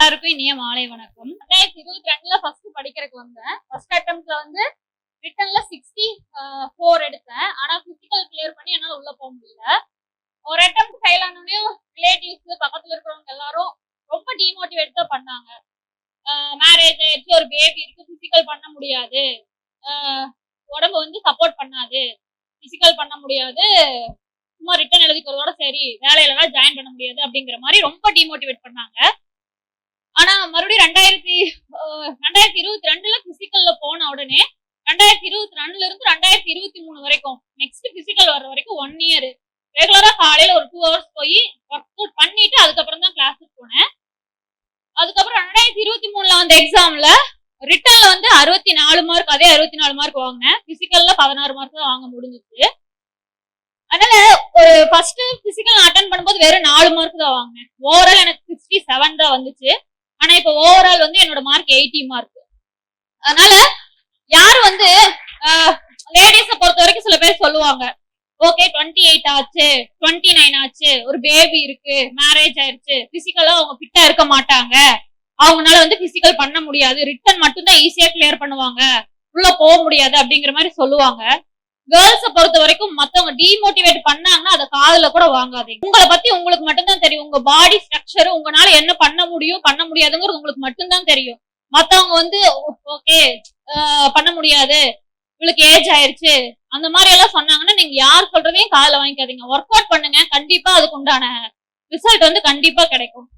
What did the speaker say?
எல்லாருக்கும் இனிய மாலை வணக்கம். 2022ல ஃபர்ஸ்ட் படிக்கிறதுக்கு வந்தேன். ஃபர்ஸ்ட் அட்டெம்ப்ட்ல வந்து ரிட்டன்ல 64 எடுத்தேன். ஆனா பிசிக்கல் கிளியர் பண்ணி என்னால உள்ள போக முடியல. ஒரு அட்டெம்ப்ட் ஃபெயில் ஆனோடனே ரிலேட்டிவ்ஸ் பக்கத்துல இருக்கிறவங்க எல்லாரும் ரொம்ப டிமோட்டிவேட் தான் பண்ணாங்க. மேரேஜ் ஆயிடுச்சு, ஒரு பேபி இருக்கு, பிசிக்கல் பண்ண முடியாது, உடம்பு வந்து சப்போர்ட் பண்ணாது, பிசிக்கல் பண்ண முடியாது, சும்மா ரிட்டன் எழுதிக்கிறதோட சரி, வேலையிலலாம் ஜாயின் பண்ண முடியாது அப்படிங்கிற மாதிரி ரொம்ப டிமோட்டிவேட் பண்ணாங்க. ஆனா மறுபடியும் 2022ல பிசிக்கல்ல போன உடனே 2022ல இருந்து 2023 வரைக்கும் நெக்ஸ்ட் பிசிக்கல் வர்ற வரைக்கும் 1 இயர் ரெகுலரா காலையில ஒரு 2 ஹவர்ஸ் போய் ஒர்க் அவுட் பண்ணிட்டு அதுக்கப்புறம் தான் கிளாஸுக்கு போனேன். அதுக்கப்புறம் 2023ல வந்த எக்ஸாம்ல ரிட்டன்ல வந்து 64 மார்க், அதே 64 மார்க் வாங்கினேன். பிசிக்கல்ல 16 மார்க் தான் வாங்க முடிஞ்சிச்சு. அதனால ஒரு ஃபர்ஸ்ட் பிசிக்கல் அட்டென்ட் பண்ணும்போது வெறும் 4 மார்க் தான் வாங்கினேன். ஓவரால் எனக்கு 67 தான் வந்துச்சு. ஆனா இப்ப ஓவரால் வந்து என்னோட மார்க் 80 மார்க். அதனால யாரு வந்து லேடிஸ பொறுத்த வரைக்கும் சில பேர் சொல்லுவாங்க, ஓகே 28 ஆச்சு, 29 ஆச்சு, ஒரு பேபி இருக்கு, மேரேஜ் ஆயிடுச்சு, பிசிக்கலா அவங்க ஃபிட்டா இருக்க மாட்டாங்க, அவங்களால வந்து பிசிக்கல் பண்ண முடியாது, ரிட்டன் மட்டும் தான் ஈஸியா கிளியர் பண்ணுவாங்க, உள்ள போக முடியாது அப்படிங்கிற மாதிரி சொல்லுவாங்க. கேர்ள்ஸ பொறுத்த வரைக்கும் மத்தவங்க டிமோட்டிவேட் பண்ணாங்கன்னா அதை காதுல கூட வாங்காதீங்க. உங்களை பத்தி உங்களுக்கு மட்டும்தான் தெரியும். உங்க பாடி ஸ்ட்ரக்சர், உங்களால என்ன பண்ண முடியும் பண்ண முடியாதுங்கிறது உங்களுக்கு மட்டும்தான் தெரியும். மத்தவங்க வந்து ஓகே பண்ண முடியாது, இவளுக்கு ஏஜ் ஆயிருச்சு, அந்த மாதிரி எல்லாம் சொன்னாங்கன்னா நீங்க யார் சொல்றதையும் காதுல வாங்கிக்காதீங்க. ஒர்க் அவுட் பண்ணுங்க, கண்டிப்பா அதுக்கு உண்டான ரிசல்ட் வந்து கண்டிப்பா கிடைக்கும்.